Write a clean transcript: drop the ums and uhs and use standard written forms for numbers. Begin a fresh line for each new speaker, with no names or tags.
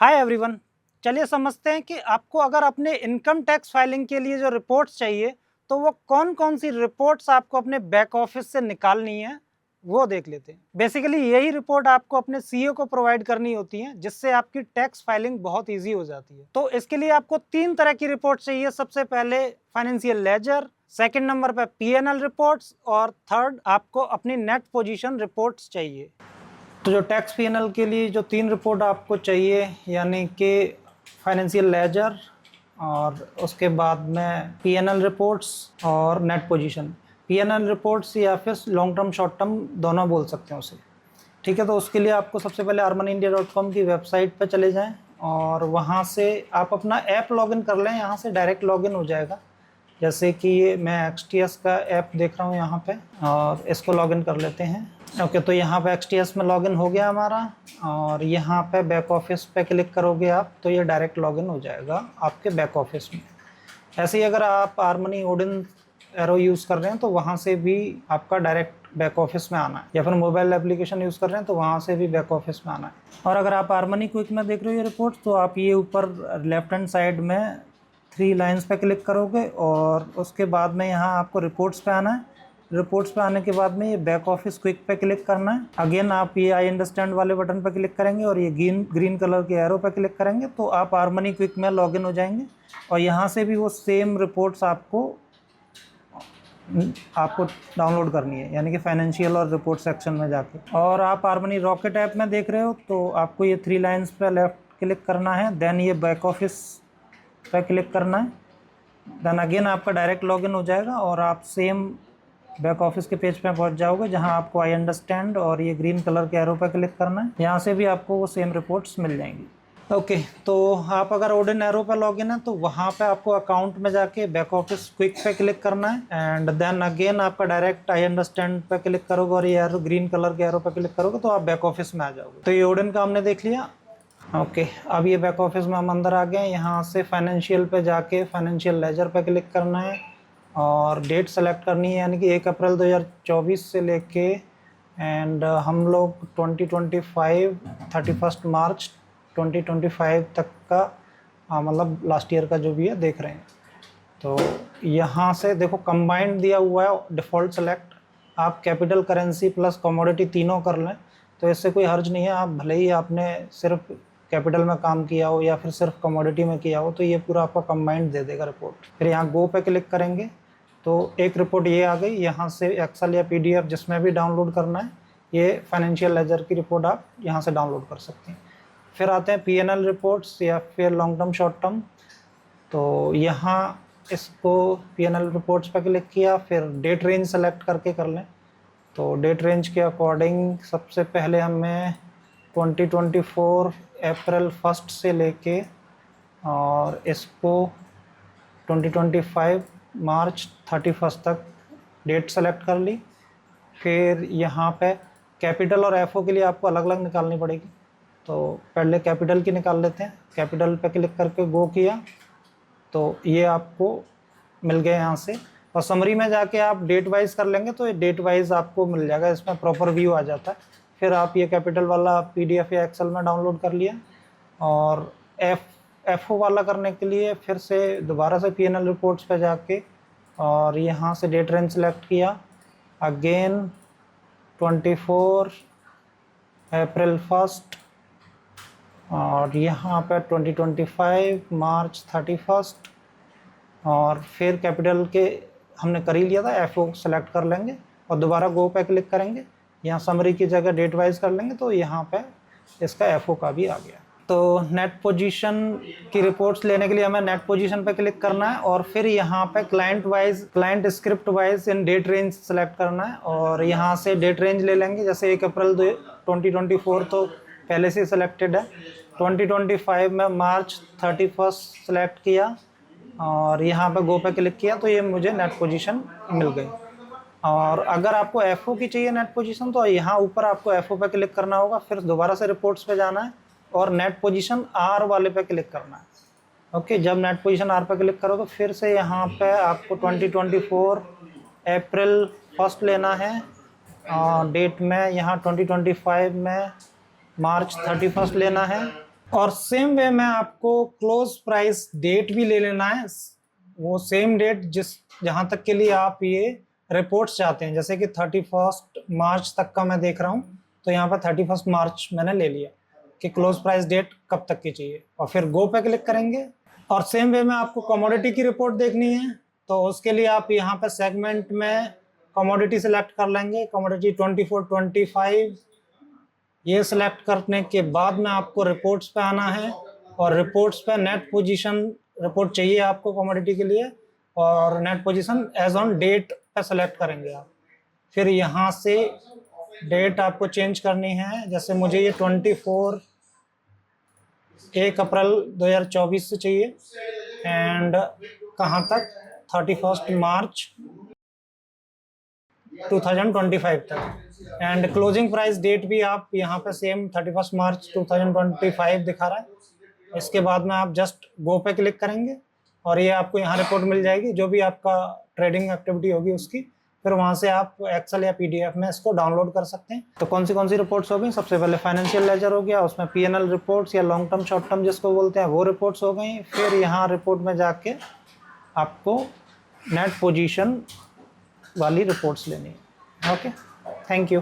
Hi everyone. चलिए समझते हैं कि आपको अगर अपने इनकम टैक्स फाइलिंग के लिए जो रिपोर्ट्स चाहिए तो वो कौन कौन सी रिपोर्ट्स आपको अपने बैक ऑफिस से निकालनी है वो देख लेते हैं। बेसिकली यही रिपोर्ट आपको अपने सीईओ को प्रोवाइड करनी होती है जिससे आपकी टैक्स फाइलिंग बहुत इजी हो जाती है। तो इसके लिए आपको 3 तरह की रिपोर्ट चाहिए। सबसे पहले फाइनेंशियल लेजर, सेकंड नंबर पे पीएनएल रिपोर्ट्स और थर्ड आपको अपनी नेट पोजीशन रिपोर्ट्स चाहिए। तो जो टैक्स पीएनएल के लिए जो 3 रिपोर्ट आपको चाहिए यानी कि फाइनेंशियल लेजर और उसके बाद में पीएनएल रिपोर्ट्स और नेट पोजीशन। पीएनएल रिपोर्ट्स या फिर लॉन्ग टर्म शॉर्ट टर्म दोनों बोल सकते हैं उसे। ठीक है, तो उसके लिए आपको सबसे पहले armanindia.com की वेबसाइट पर चले जाएं और वहाँ से आप अपना ऐप लॉगिन कर लें। यहाँ से डायरेक्ट लॉगिन हो जाएगा। जैसे कि मैं XTS का ऐप देख रहा हूँ यहाँ पे और इसको लॉगिन कर लेते हैं। ओके, तो यहाँ पे XTS में लॉगिन हो गया हमारा और यहाँ पे बैक ऑफिस पे क्लिक करोगे आप तो ये डायरेक्ट लॉगिन हो जाएगा आपके बैक ऑफिस में। ऐसे ही अगर आप हार्मनी ओडिन एरो यूज़ कर रहे हैं तो वहाँ से भी आपका डायरेक्ट बैक ऑफिस में आना है, या फिर मोबाइल एप्लीकेशन यूज़ कर रहे हैं तो वहाँ से भी बैक ऑफिस में आना है। और अगर आप हार्मनी क्विक में देख रहे हो ये रिपोर्ट तो आप ये ऊपर लेफ्ट हैंड साइड में 3 लाइन्स पे क्लिक करोगे और उसके बाद में यहाँ आपको रिपोर्ट्स पे आना है। रिपोर्ट्स पे आने के बाद में ये बैक ऑफिस क्विक पे क्लिक करना है। अगेन आप ये आई अंडरस्टैंड वाले बटन पे क्लिक करेंगे और ये ग्रीन कलर के एरो पे क्लिक करेंगे तो आप हार्मनी क्विक में लॉगिन हो जाएंगे और यहाँ से भी वो सेम रिपोर्ट्स आपको डाउनलोड करनी है, यानी कि फाइनेंशियल और रिपोर्ट सेक्शन में जाके। और आप हार्मनी रॉकेट ऐप में देख रहे हो तो आपको ये 3 लाइन्स पे लेफ्ट क्लिक करना है, देन ये बैक ऑफिस पे क्लिक करना है, देन अगेन आपका डायरेक्ट लॉगिन हो जाएगा और आप सेम बैक ऑफिस के पेज पे पहुंच जाओगे जहां आपको आई अंडरस्टैंड और ये ग्रीन कलर के एरो पे क्लिक करना है। यहाँ से भी आपको वो सेम रिपोर्ट्स मिल जाएंगी। ओके, तो आप अगर ओडिन एरो पे लॉगिन है तो वहाँ पे आपको अकाउंट में जाके बैक ऑफिस क्विक पे क्लिक करना है एंड देन अगेन आपका डायरेक्ट आई अंडरस्टैंड पे क्लिक करोगे और ये एरो ग्रीन कलर के एरो पे क्लिक करोगे तो आप बैक ऑफिस में आ जाओगे। तो ये ओडिन का हमने देख लिया। ओके, अब ये बैक ऑफिस में हम अंदर आ गए। यहाँ से फाइनेंशियल पे जाके फाइनेंशियल लेजर पे क्लिक करना है और डेट सेलेक्ट करनी है, यानी कि 1 अप्रैल 2024 से लेके एंड हम लोग 2025 31 मार्च 2025 तक का मतलब लास्ट ईयर का जो भी है देख रहे हैं। तो यहाँ से देखो कंबाइंड दिया हुआ है डिफ़ॉल्ट सेलेक्ट। आप कैपिटल करेंसी प्लस कमोडिटी तीनों कर लें तो इससे कोई हर्ज नहीं है। आप भले ही आपने सिर्फ कैपिटल में काम किया हो या फिर सिर्फ कमोडिटी में किया हो तो ये पूरा आपका कंबाइंड दे देगा रिपोर्ट। फिर यहाँ गो पे क्लिक करेंगे तो एक रिपोर्ट ये आ गई। यहाँ से एक्सेल या PDF जिसमें भी डाउनलोड करना है ये फाइनेंशियल लेजर की रिपोर्ट आप यहाँ से डाउनलोड कर सकते हैं। फिर आते हैं पीएनएल रिपोर्ट्स या फिर लॉन्ग टर्म शॉर्ट टर्म। तो यहाँ इसको पीएनएल रिपोर्ट्स पर क्लिक किया, फिर डेट रेंज सेलेक्ट करके कर लें। तो डेट रेंज के अकॉर्डिंग सबसे पहले हमें 2024 अप्रैल 1 से लेके और इसको 2025 मार्च 31 तक डेट सेलेक्ट कर ली। फिर यहाँ पे कैपिटल और FO के लिए आपको अलग अलग निकालनी पड़ेगी। तो पहले कैपिटल की निकाल लेते हैं। कैपिटल पे क्लिक करके गो किया तो ये आपको मिल गए यहाँ से। और समरी में जाके आप डेट वाइज कर लेंगे तो ये डेट वाइज आपको मिल जाएगा, इसमें प्रॉपर व्यू आ जाता है। फिर आप ये कैपिटल वाला PDF या एक्सेल में डाउनलोड कर लिया और FO वाला करने के लिए फिर से दोबारा से पीएनएल रिपोर्ट्स पे जाके और यहाँ से डेट रेंज सेलेक्ट किया। अगेन 24 अप्रैल 1 और यहाँ पे 2025 मार्च 31 और फिर कैपिटल के हमने कर ही लिया था, FO सेलेक्ट कर लेंगे और दोबारा गो पे क्लिक करेंगे। यहाँ समरी की जगह डेट वाइज कर लेंगे तो यहाँ पे इसका FO का भी आ गया। तो नेट पोजीशन की रिपोर्ट्स लेने के लिए हमें नेट पोजीशन पे क्लिक करना है और फिर यहाँ पे client script wise in date range select करना है और यहाँ से डेट रेंज ले लेंगे। जैसे 1 अप्रैल 2024 तो पहले से सिलेक्टेड है। 2025 में मार्च 31 सेलेक्ट किया और यहाँ पे गो पे क्लिक किया तो ये मुझे नेट पोजीशन मिल गई। और अगर आपको FO की चाहिए नेट पोजीशन तो यहाँ ऊपर आपको FO पे क्लिक करना होगा, फिर दोबारा से रिपोर्ट्स पे जाना है और नेट पोजीशन R वाले पे क्लिक करना है। ओके, जब नेट पोजीशन R पे क्लिक करो तो फिर से यहाँ पे आपको 2024 अप्रैल 1 लेना है और डेट में यहाँ 2025 में मार्च 31 लेना है और सेम वे में आपको क्लोज प्राइस डेट भी ले लेना है, वो सेम डेट जहाँ तक के लिए आप ये रिपोर्ट्स चाहते हैं। जैसे कि 31 मार्च तक का मैं देख रहा हूँ, तो यहाँ पर 31 मार्च मैंने ले लिया कि क्लोज प्राइस डेट कब तक की चाहिए, और फिर गो पे क्लिक करेंगे। और सेम वे में आपको कमोडिटी की रिपोर्ट देखनी है, तो उसके लिए आप यहाँ पर सेगमेंट में कमोडिटी सेलेक्ट कर लेंगे, कमोडिटी 24, 25। ये सिलेक्ट करने के बाद में आपको रिपोर्ट्स पे आना है, और रिपोर्ट्स पे नेट पोजीशन रिपोर्ट चाहिए आपको कमोडिटी के लिए, और net position as on date पे सेलेक्ट करेंगे आप। फिर यहाँ से डेट आपको चेंज करनी है, जैसे मुझे ये 1 अप्रैल 2024 से चाहिए, एंड कहाँ तक 31 मार्च 2025 तक। एंड क्लोजिंग प्राइस डेट भी आप यहाँ पे सेम 31 मार्च 2025 दिखा रहा है। इसके बाद में आप जस्ट गो पे क्लिक करेंगे, और ये आपको यहाँ रिपोर्ट मिल जाएगी, जो भी आपका ट्रेडिंग एक्टिविटी होगी उसकी। फिर वहाँ से आप एक्सेल या पीडीएफ में इसको डाउनलोड कर सकते हैं। तो कौन सी रिपोर्ट्स हो गई? सबसे पहले फाइनेंशियल लेजर हो गया, उसमें पीएनएल रिपोर्ट्स या लॉन्ग टर्म शॉर्ट टर्म जिसको बोलते हैं वो रिपोर्ट्स हो गई। फिर यहाँ रिपोर्ट में जाके आपको नेट पोजीशन वाली रिपोर्ट्स लेनी है। Okay, thank you.